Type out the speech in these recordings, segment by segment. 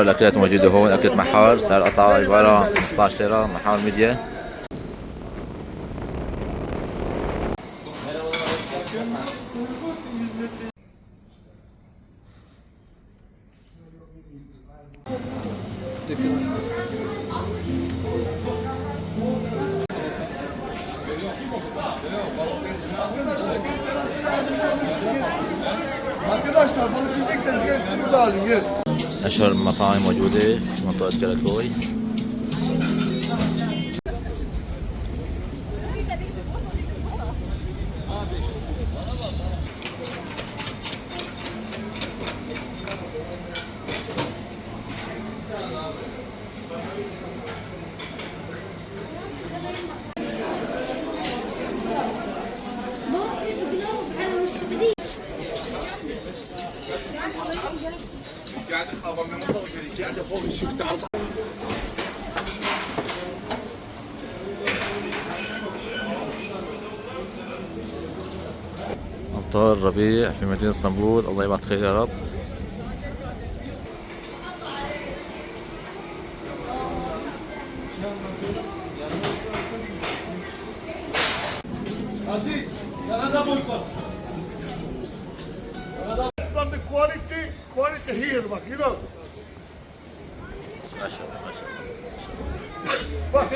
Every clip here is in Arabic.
الأكلات موجودة هون. أكلة محار سعر قطعة عبارة عن 16 ليرة. محار ميديا. Arkadaşlar balık yiyecekseniz gelin siz burada alın gel. أشهر المطاعم موجودة في منطقة كراكوي. أمطار ربيع في مدينة اسطنبول. الله يبعث خير يا رب. Aziz sana da boykot. From the quality here bak you know. ما شاء الله ما شاء الله. Bak.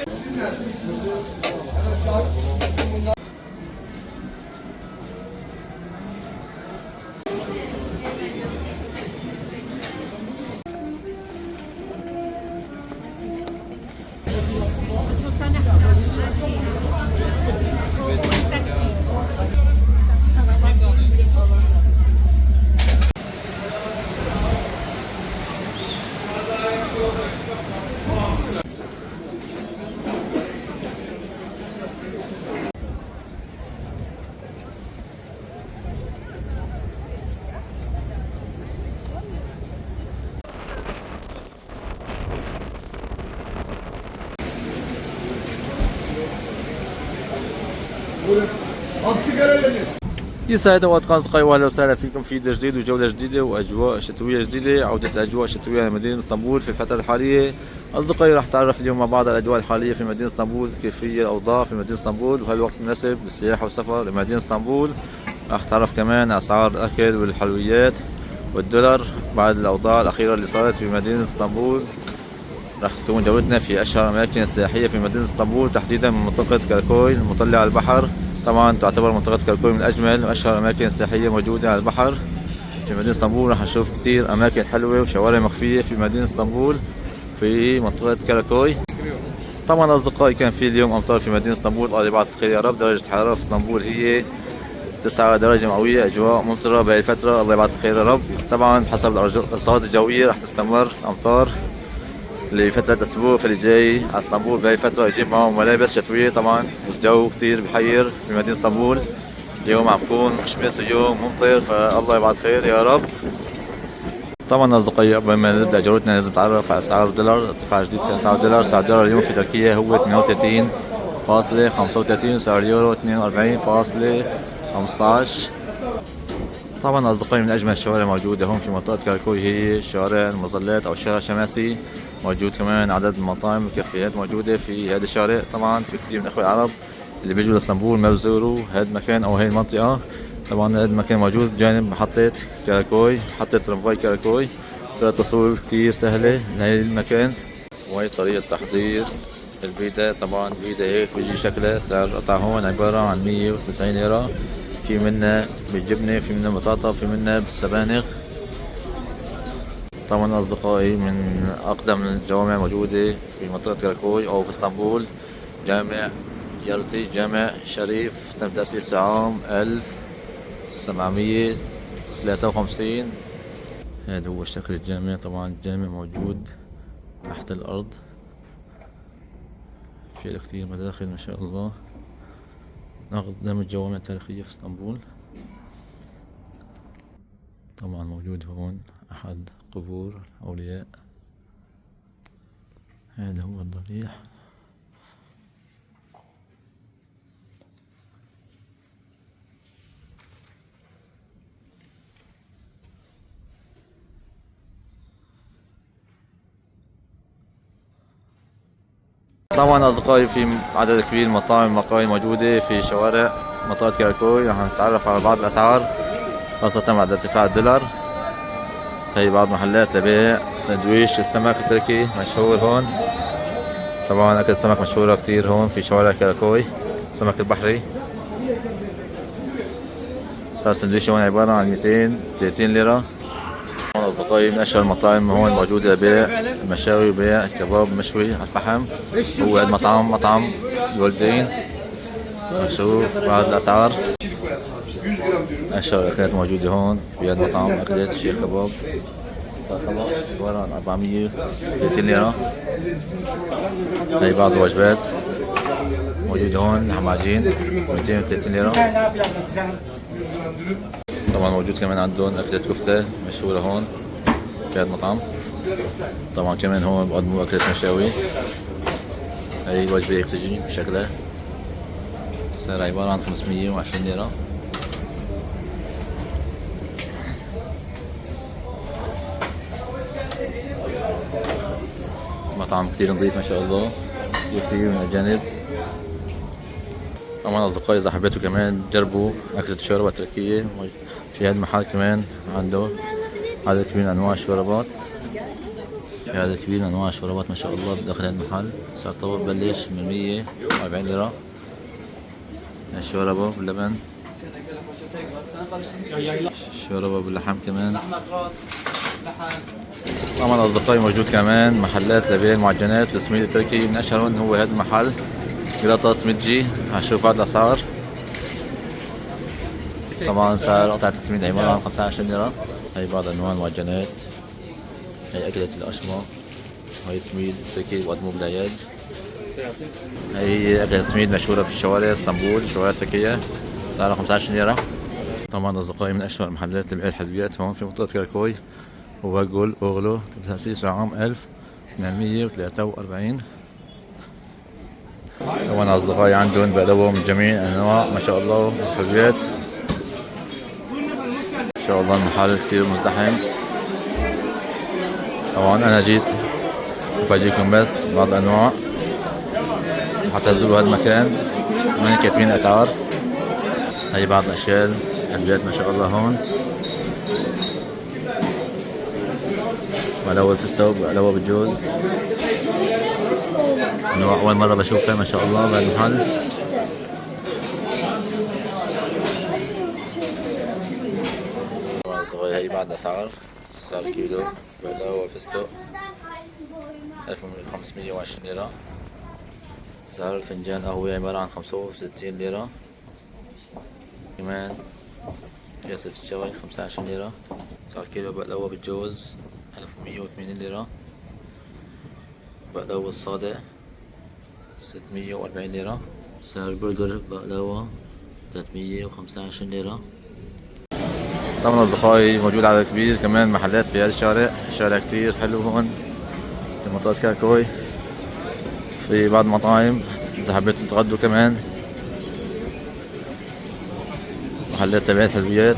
يسعد اوقاتكم اصدقائي، واهلا وسهلا فيكم في فيديو جديد وجوله جديده واجواء شتويه جديده. عوده الاجواء الشتويه لمدينه اسطنبول في الفتره الحاليه. اصدقائي راح نتعرف اليوم مع بعض على الاجواء الحاليه في مدينه اسطنبول، كيف هي الاوضاع في مدينه اسطنبول وهل الوقت مناسب للسياحه والسفر لمدينه اسطنبول. راح نتعرف كمان على اسعار الاكل والحلويات والدولار بعد الاوضاع الاخيره اللي صارت في مدينه اسطنبول. راح تكون جولتنا في اشهر الاماكن السياحيه في مدينه اسطنبول، تحديدا من منطقه كراكوي المطلة على البحر. طبعا تعتبر منطقة كراكوي من أجمل وأشهر الأماكن السياحية موجودة على البحر في مدينة اسطنبول. راح نشوف كتير أماكن حلوة وشوارع مخفية في مدينة اسطنبول في منطقة كراكوي. طبعا أصدقائي كان في اليوم أمطار في مدينة اسطنبول. الله يبعث الخير يا رب. درجة الحرارة في اسطنبول هي 9 درجة مئوية، أجواء ممطرة بهي الفترة. الله يبعث الخير يا رب. طبعا حسب الأرصاد الجوية راح تستمر أمطار لفترة أسبوع في الجاي على اسطنبول بهي الفترة. يجيب معهم ملابس شتوية. طبعا الجو كتير بحير في مدينة اسطنبول. اليوم عم بكون مشمس ويوم ممطر، فالله يبعث خير يا رب. طبعا أصدقائي قبل ما نبدأ جولتنا لازم نتعرف على أسعار الدولار. ارتفاع جديد في أسعار الدولار. سعر الدولار اليوم في تركيا هو 38.35 وسعر اليورو 42.15. طبعا أصدقائي من أجمل الشوارع موجودة هون في منطقة كراكوي هي شوارع المظلات أو شارع شماسي. موجود كمان عدد المطاعم والكافيهات موجودة في هذا الشارع. طبعا في كثير من الأخوة العرب اللي بيجوا لاسطنبول ما بيزوروا هذا المكان أو هي المنطقة. طبعا هذا المكان موجود جانب محطة كراكوي، محطة ترامواي كراكوي. طريقة الوصول كثير سهلة لهي المكان. وهي طريقة تحضير البيتزا. طبعا البيتزا هيك بيجي شكلها. سعر القطعة هون عبارة عن 190 ليرة. في منها بالجبنة، في منها بطاطا، في منها بالسبانخ. طبعا أصدقائي من أقدم الجوامع موجودة في منطقة كراكوي أو في اسطنبول جامع يرتي، جامع شريف، تم تأسيسه عام 1700 53. هذا هو شكل الجامع. طبعا الجامع موجود تحت الأرض، في كثير مداخل ما شاء الله، أقدم الجوامع التاريخية في اسطنبول. طبعا موجود هون أحد قبور الأولياء. هذا هو الضريح. طبعا أصدقائي في عدد كبير من المطاعم والمقاهي موجودة في شوارع منطقة كراكوي. رح نتعرف على بعض الأسعار خاصة بعد ارتفاع الدولار. هي بعض محلات لبيع سندويش السمك التركي مشهور هون. طبعا أكلة سمك مشهورة كتير هون في شوارع كراكوي، سمك البحري. صار سندويش هون عبارة عن 230 ليرة. هون أصدقائي من أشهر المطاعم هون موجودة لبيع مشاوي وبيع كباب مشوي على الفحم. هو المطعم مطعم جولدين. نشوف بعض الأسعار. أشهر الأكلات موجودة هون في هذا المطعم. أكلة شيخ كباب عبارة عن 430 ليرة. هي بعض الوجبات موجودة هون. لحم عجين 230 ليرة. طبعا موجود كمان عندهم أكلة كفتة مشهورة هون في هذا المطعم. طبعا كمان هون بقدموا أكلة مشاوي. هي الوجبة هيك بتجي بشكلها، سعرها عبارة عن 520 ليرة. مطعم كتير نظيف ما شاء الله، كتير من الجانب. طبعا أصدقائي إذا حبيتوا كمان تجربوا أكلة الشوربة التركية في هذا المحل كمان عنده عدد كبير من أنواع الشوربات. في عدد كبير من أنواع الشوربات ما شاء الله بداخل هذا المحل. سعر الطبق ببلش من 140 ليرة. الشوربة باللبن، الشوربة باللحم كمان. طبعا أصدقائي موجود كمان محلات لبيع المعجنات والسميد التركي. من أشهرهم هو هذا المحل قراطاس متجي. هنشوف بعض الأسعار. طبعا سعر قطعة السميد عبارة عن 15 ليرة. هي بعض أنواع المعجنات. هي أكلة الأشمة. هي سميد تركي بقدموه بالعياد. هي أكلة سميد مشهورة في الشوارع اسطنبول، شوارع تركية، سعرها 15 ليرة. طبعا أصدقائي من أشهر محلات لبيع الحلويات هون في منطقة كراكوي هو جول أوغلو، تأسيسه عام 1843. طبعا أصدقائي عندهم بقلوة من جميع الأنواع ما شاء الله الحلويات. ما شاء الله المحل كتير مزدحم. طبعا أنا جيت أفاجئكم بس بعض الأنواع حتى تزوروا هذا المكان. هون كاتبين أسعار. هي بعض الأشياء الحلويات ما شاء الله هون. بقلاوة الفستق، بقلاوة بالجوز، أنواع أول مرة بشوفها ما شاء الله بهذا المحل. طبعا أصدقائي هي بعض الأسعار. صار كيلو بقلاوة الفستق 1520 ليرة. سعر فنجان قهوة عبارة عن 65 ليرة. كمان كاسة الشاي 15 ليرة. سعر كيلو بقلاوة بالجوز 1180 ليرة. بقلاوة الصادق 640 ليرة. سعر برجر بقلاوة 325 ليرة. طبعا أصدقائي موجود عدد كبير كمان محلات في هذا الشارع. شارع كتير حلو هون في منطقة كراكوي. في بعض المطاعم إذا حبيتوا تتغدوا كمان. محلات لبيع الحلويات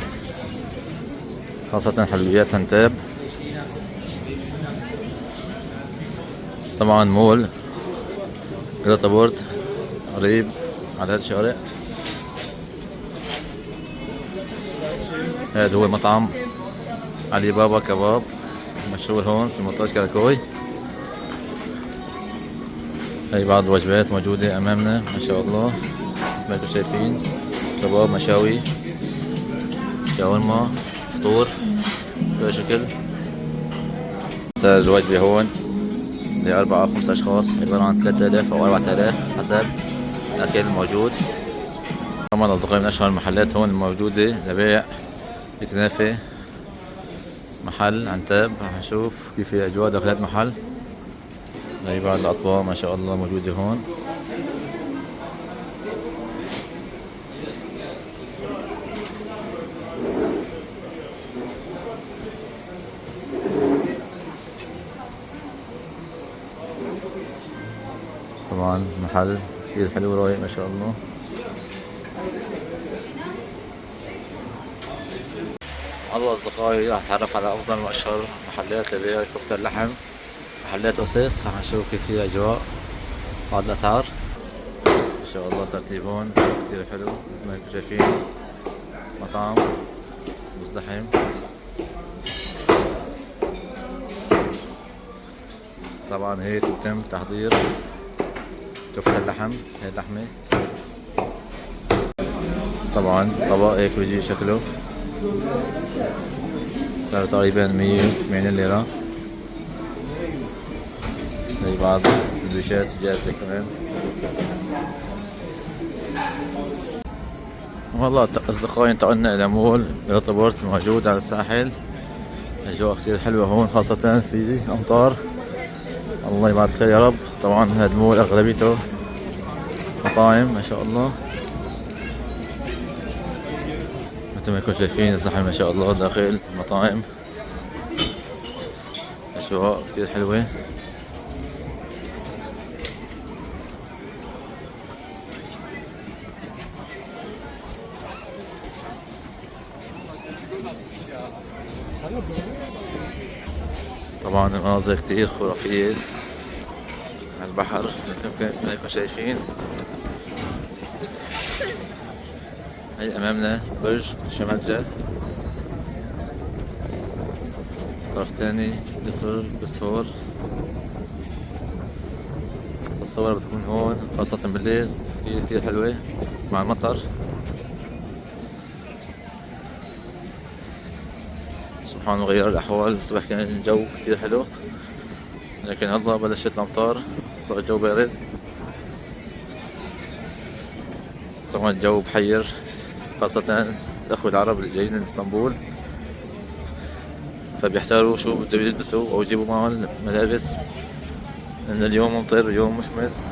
خاصة حلويات هنتاب. طبعا مول جلاتا بورت قريب على هذا الشارع. هذا هو مطعم علي بابا كباب مشهور هون في منطقة كراكوي. هي بعض الوجبات موجودة أمامنا ما شاء الله مثل ما شايفين. كباب، مشاوي، شاورما، فطور بهذا الشكل. سعر الوجبة هون ل4 أو 5 أشخاص عبارة عن 3000 أو 4000 حسب الأكل الموجود. طبعا أصدقائي من أشهر المحلات هون الموجودة لبيع الكنافة محل عنتاب. راح نشوف كيف الأجواء داخل المحل. هاي بعض الأطباق ما شاء الله موجودة هون. طبعا محل كثير حلو ورايق ما شاء الله. الله أصدقائي، راح أتعرف على أفضل وأشهر محلات لبيع كفتة اللحم، محلات أساس. راح نشوف كيف هي الأجواء، بعض الأسعار إن شاء الله. ترتيبهم كتير حلو مثل ما انتم شايفين، مطعم مزدحم. طبعا هيك بتم تحضير كفتة اللحم. هي اللحمة طبعا طبق هيك بيجي شكله، سعره تقريبا 180 ليرة. زي بعض السندويشات جاهزة كمان. والله أصدقائي انتقلنا إلى مول بيرتبورت موجود على الساحل. الأجواء كتير حلوة هون، خاصة في أمطار. الله يبارك الخير يا رب. طبعا هذا المول أغلبيته مطاعم ما شاء الله، مثل ما كنتم شايفين الزحمة ما شاء الله داخل المطاعم. أجواء كتير حلوة. طبعا المناظر كتير خرافية على البحر مثل ما انتم شايفين. هي أمامنا برج شمالجة، الطرف الثاني جسر بسفور. الصور بتكون هون خاصة بالليل كتير حلوة مع المطر. سبحان الله غير الأحوال. الصبح كان الجو كتير حلو، لكن الله بلشت الأمطار، صار الجو بارد. طبعا الجو بحير، خاصة الأخوة العرب اللي جايين من اسطنبول، فبيحتاروا شو بده يلبسوا أو يجيبوا معهم ملابس، لأن اليوم ممطر، اليوم مشمس.